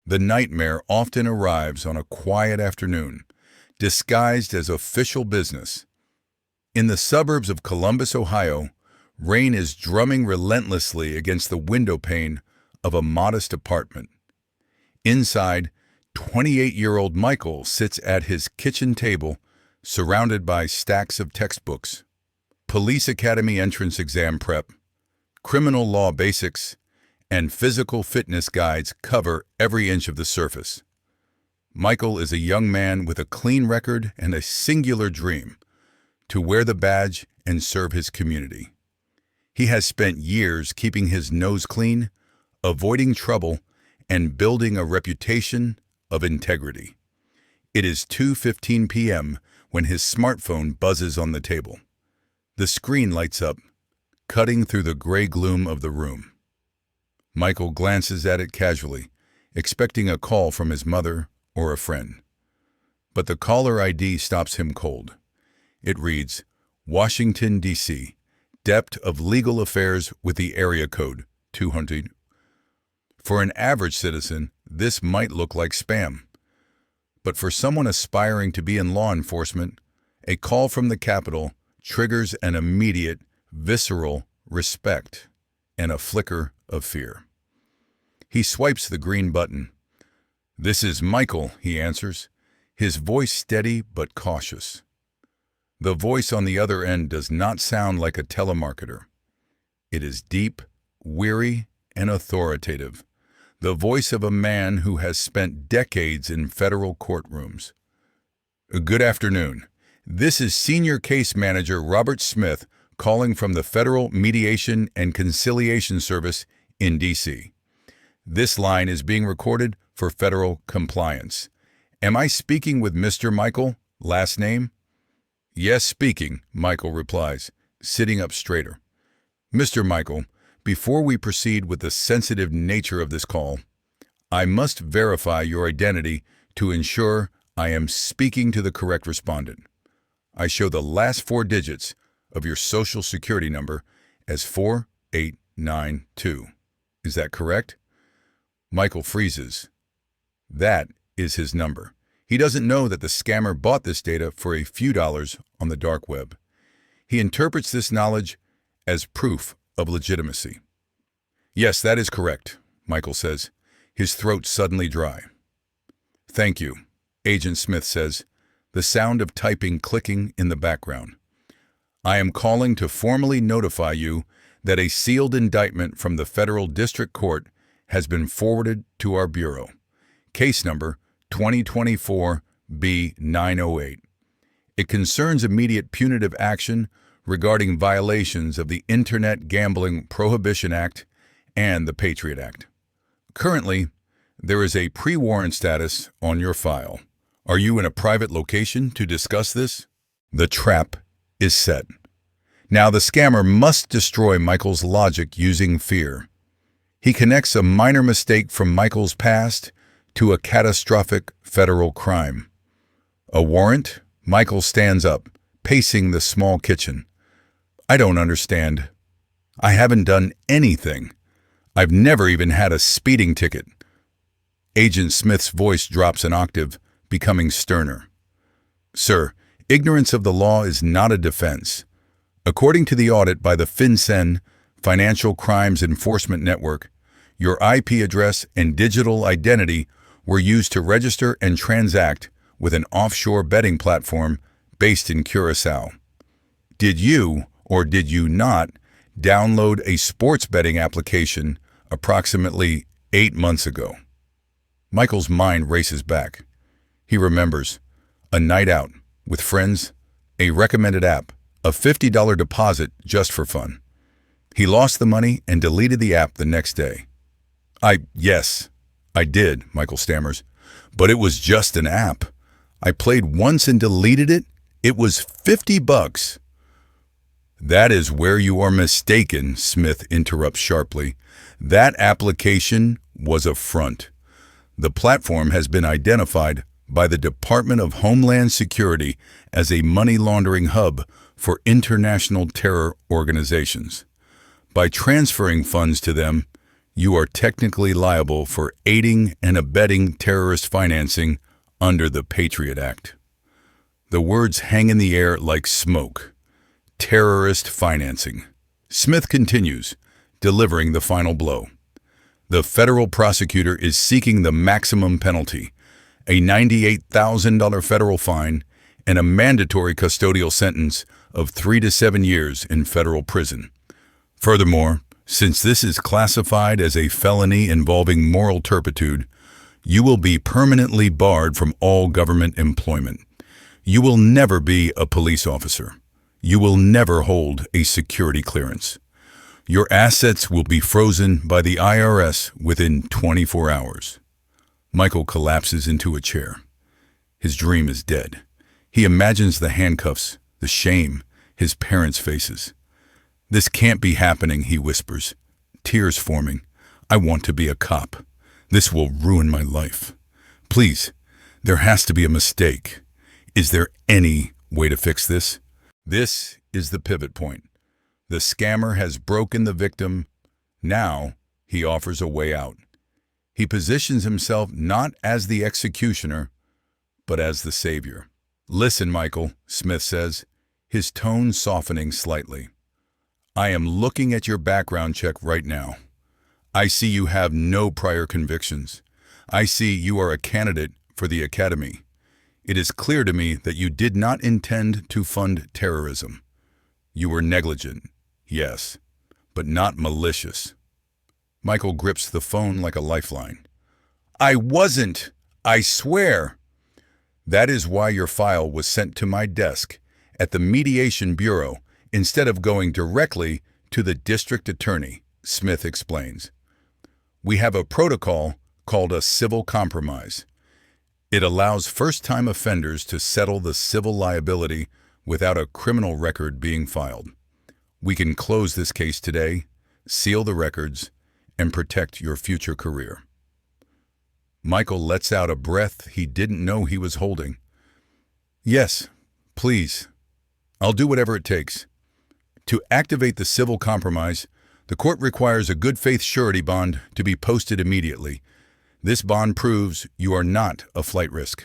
The nightmare often arrives on a quiet afternoon, disguised as official business. In the suburbs of Columbus, Ohio, rain is drumming relentlessly against the window pane of a modest apartment. Inside, 28-year-old Michael sits at his kitchen table, surrounded by stacks of textbooks, police academy entrance exam prep, criminal law basics, and physical fitness guides cover every inch of the surface. Michael is a young man with a clean record and a singular dream: to wear the badge and serve his community. He has spent years keeping his nose clean, avoiding trouble, and building a reputation of integrity. It is 2:15 p.m. when his smartphone buzzes on the table. The screen lights up, cutting through the gray gloom of the room. Michael glances at it casually, expecting a call from his mother or a friend. But the caller ID stops him cold. It reads, Washington, D.C., Depth of Legal Affairs with the area code 200. For an average citizen, this might look like spam. But for someone aspiring to be in law enforcement, a call from the Capitol triggers an immediate, visceral respect and a flicker of fear. He swipes the green button. "This is Michael," he answers, his voice steady but cautious. The voice on the other end does not sound like a telemarketer. It is deep, weary, and authoritative, the voice of a man who has spent decades in federal courtrooms. "Good afternoon. This is Senior Case Manager Robert Smith calling from the Federal Mediation and Conciliation Service in D.C. This line is being recorded for federal compliance. Am I speaking with Mr. Michael, last name?" "Yes, speaking," Michael replies, sitting up straighter. "Mr. Michael, before we proceed with the sensitive nature of this call, I must verify your identity to ensure I am speaking to the correct respondent. I show the last 4 digits of your Social Security number as 4892. Is that correct?" Michael freezes. That is his number. He doesn't know that the scammer bought this data for a few dollars on the dark web. He interprets this knowledge as proof of legitimacy. "Yes, that is correct," Michael says, his throat suddenly dry. "Thank you," Agent Smith says, the sound of typing clicking in the background. "I am calling to formally notify you that a sealed indictment from the Federal District Court has been forwarded to our Bureau. Case number 2024-B908. It concerns immediate punitive action regarding violations of the Internet Gambling Prohibition Act and the Patriot Act. Currently, there is a pre-warrant status on your file. Are you in a private location to discuss this?" The trap is set. Now the scammer must destroy Michael's logic using fear. He connects a minor mistake from Michael's past to a catastrophic federal crime. "A warrant?" Michael stands up, pacing the small kitchen. "I don't understand. I haven't done anything. I've never even had a speeding ticket." Agent Smith's voice drops an octave, becoming sterner. "Sir, ignorance of the law is not a defense. According to the audit by the FinCEN, Financial Crimes Enforcement Network, your IP address and digital identity were used to register and transact with an offshore betting platform based in Curacao. Did you or did you not download a sports betting application approximately 8 months ago?" Michael's mind races back. He remembers a night out with friends, a recommended app, a $50 deposit just for fun. He lost the money and deleted the app the next day. Yes, I did," Michael stammers, "but it was just an app. I played once and deleted it. It was $50. "That is where you are mistaken," Smith interrupts sharply. "That application was a front. The platform has been identified by the Department of Homeland Security as a money laundering hub for international terror organizations. By transferring funds to them, You are technically liable for aiding and abetting terrorist financing under the Patriot Act. The words hang in the air like smoke. Terrorist financing. Smith continues, delivering the final blow. The federal prosecutor is seeking the maximum penalty, a $98,000 federal fine, and a mandatory custodial sentence of 3 to 7 years in federal prison. Furthermore, since this is classified as a felony involving moral turpitude, you will be permanently barred from all government employment. You will never be a police officer. You will never hold a security clearance. Your assets will be frozen by the IRS within 24 hours. Michael collapses into a chair. His dream is dead. He imagines the handcuffs, the shame, his parents' faces. "This can't be happening," he whispers, tears forming. "I want to be a cop. This will ruin my life. Please, there has to be a mistake. Is there any way to fix this?" This is the pivot point. The scammer has broken the victim. Now he offers a way out. He positions himself not as the executioner, but as the savior. "Listen, Michael," Smith says, his tone softening slightly. "I am looking at your background check right now. I see you have no prior convictions. I see you are a candidate for the academy. It is clear to me that you did not intend to fund terrorism. You were negligent, yes, but not malicious." Michael grips the phone like a lifeline. "I wasn't! I swear!" "That is why your file was sent to my desk at the Mediation Bureau instead of going directly to the district attorney," Smith explains. "We have a protocol called a civil compromise. It allows first-time offenders to settle the civil liability without a criminal record being filed. We can close this case today, seal the records, and protect your future career." Michael lets out a breath he didn't know he was holding. "Yes, please. I'll do whatever it takes." To activate the civil compromise, the court requires a good faith surety bond to be posted immediately. This bond proves you are not a flight risk.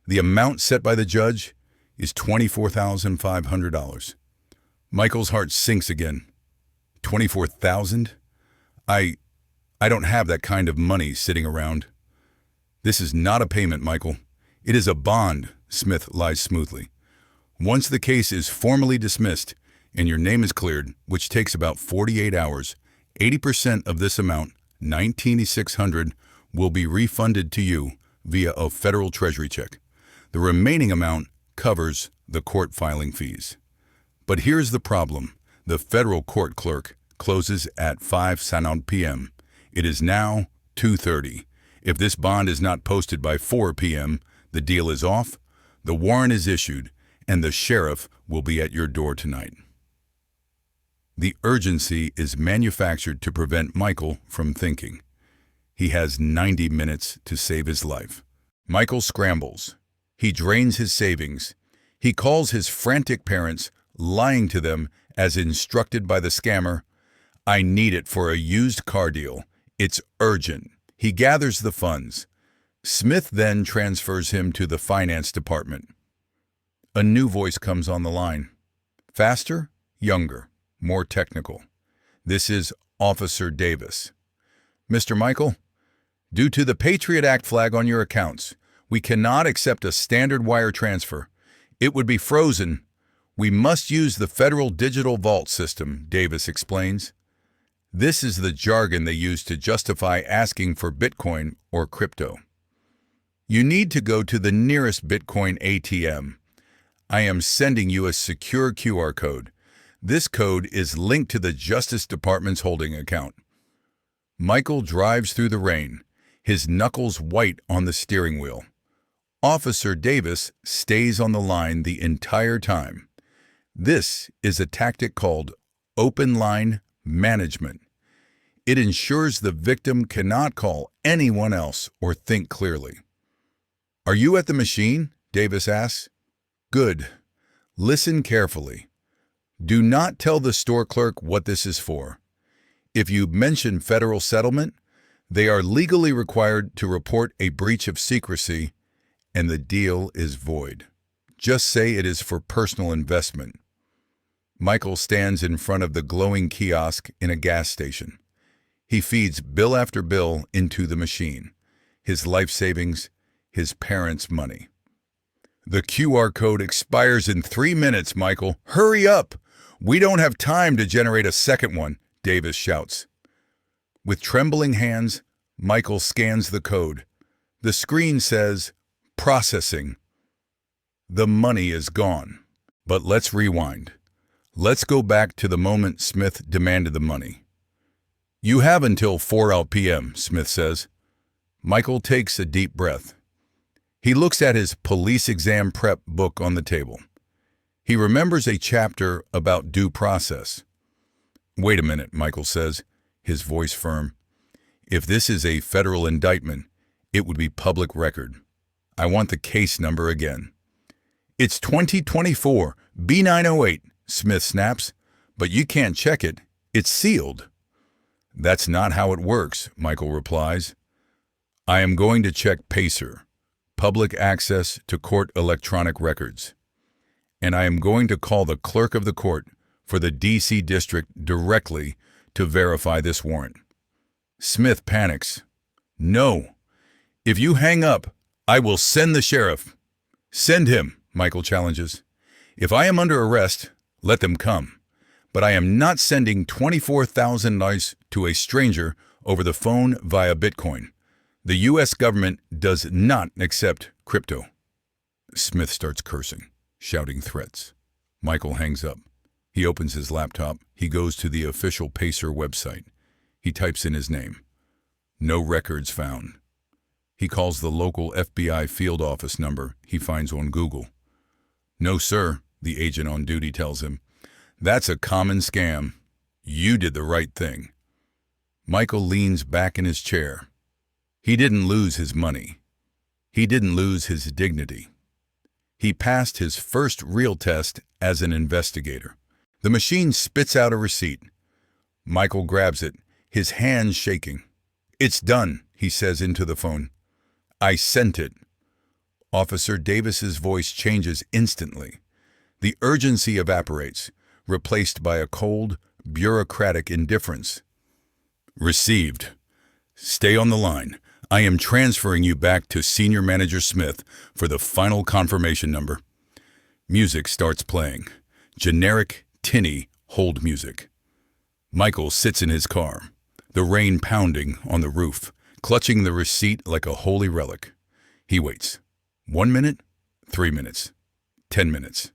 The amount set by the judge is $24,500. Michael's heart sinks again. $24,000? I don't have that kind of money sitting around. "This is not a payment, Michael. It is a bond," Smith lies smoothly. "Once the case is formally dismissed and your name is cleared, which takes about 48 hours, 80% of this amount, $19,600, will be refunded to you via a federal treasury check. The remaining amount covers the court filing fees." But here's the problem. The federal court clerk closes at 5 p.m. It is now 2:30. If this bond is not posted by 4 p.m., the deal is off, the warrant is issued, and the sheriff will be at your door tonight. The urgency is manufactured to prevent Michael from thinking. He has 90 minutes to save his life. Michael scrambles. He drains his savings. He calls his frantic parents, lying to them as instructed by the scammer. "I need it for a used car deal. It's urgent." He gathers the funds. Smith then transfers him to the finance department. A new voice comes on the line. Faster, younger, more technical. This is Officer Davis. "Mr. Michael, due to the Patriot Act flag on your accounts, we cannot accept a standard wire transfer. It would be frozen. We must use the federal digital vault system," Davis explains. This is the jargon they use to justify asking for Bitcoin or crypto. "You need to go to the nearest Bitcoin ATM. I am sending you a secure QR code. This code is linked to the Justice Department's holding account." Michael drives through the rain, his knuckles white on the steering wheel. Officer Davis stays on the line the entire time. This is a tactic called open line management. It ensures the victim cannot call anyone else or think clearly. "Are you at the machine?" Davis asks. "Good. Listen carefully. Do not tell the store clerk what this is for. If you mention federal settlement, they are legally required to report a breach of secrecy, and the deal is void. Just say it is for personal investment. Michael stands in front of the glowing kiosk in a gas station. He feeds bill after bill into the machine. His life savings, his parents' money. The QR code expires in 3 minutes, Michael. Hurry up! We don't have time to generate a second one, Davis shouts. With trembling hands, Michael scans the code. The screen says, processing. The money is gone. But let's rewind. Let's go back to the moment Smith demanded the money. You have until 4 p.m., Smith says. Michael takes a deep breath. He looks at his police exam prep book on the table. He remembers a chapter about due process. Wait a minute, Michael says, his voice firm. If this is a federal indictment, it would be public record. I want the case number again. It's 2024, B908, Smith snaps, but you can't check it. It's sealed. That's not how it works, Michael replies. I am going to check PACER, Public Access to Court Electronic Records, and I am going to call the clerk of the court for the D.C. District directly to verify this warrant. Smith panics. No. If you hang up, I will send the sheriff. Send him, Michael challenges. If I am under arrest, let them come. But I am not sending $24,000 to a stranger over the phone via Bitcoin. The U.S. government does not accept crypto. Smith starts cursing, shouting threats. Michael hangs up. He opens his laptop. He goes to the official PACER website. He types in his name. No records found. He calls the local FBI field office number he finds on Google. No, sir, the agent on duty tells him. That's a common scam. You did the right thing. Michael leans back in his chair. He didn't lose his money. He didn't lose his dignity. He passed his first real test as an investigator. The machine spits out a receipt. Michael grabs it, his hands shaking. It's done, he says into the phone. I sent it. Officer Davis's voice changes instantly. The urgency evaporates, replaced by a cold, bureaucratic indifference. Received. Stay on the line. I am transferring you back to Senior Manager Smith for the final confirmation number. Music starts playing. Generic, tinny hold music. Michael sits in his car, the rain pounding on the roof, clutching the receipt like a holy relic. He waits. 1 minute, 3 minutes, 10 minutes.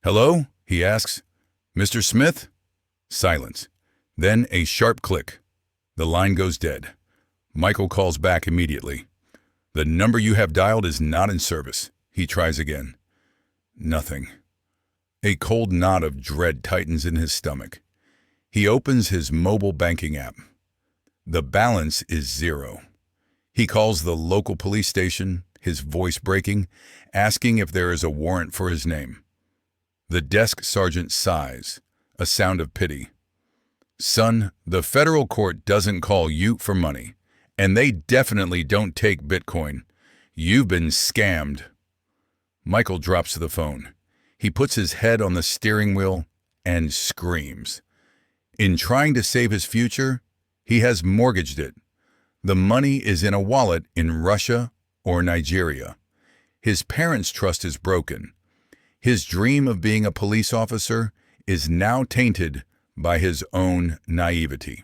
Hello? He asks. Mr. Smith? Silence. Then a sharp click. The line goes dead. Michael calls back immediately. The number you have dialed is not in service. He tries again. Nothing. A cold knot of dread tightens in his stomach. He opens his mobile banking app. The balance is 0. He calls the local police station, his voice breaking, asking if there is a warrant for his name. The desk sergeant sighs, a sound of pity. Son, the federal court doesn't call you for money, and they definitely don't take Bitcoin. You've been scammed. Michael drops the phone. He puts his head on the steering wheel and screams. In trying to save his future, he has mortgaged it. The money is in a wallet in Russia or Nigeria. His parents' trust is broken. His dream of being a police officer is now tainted by his own naivety.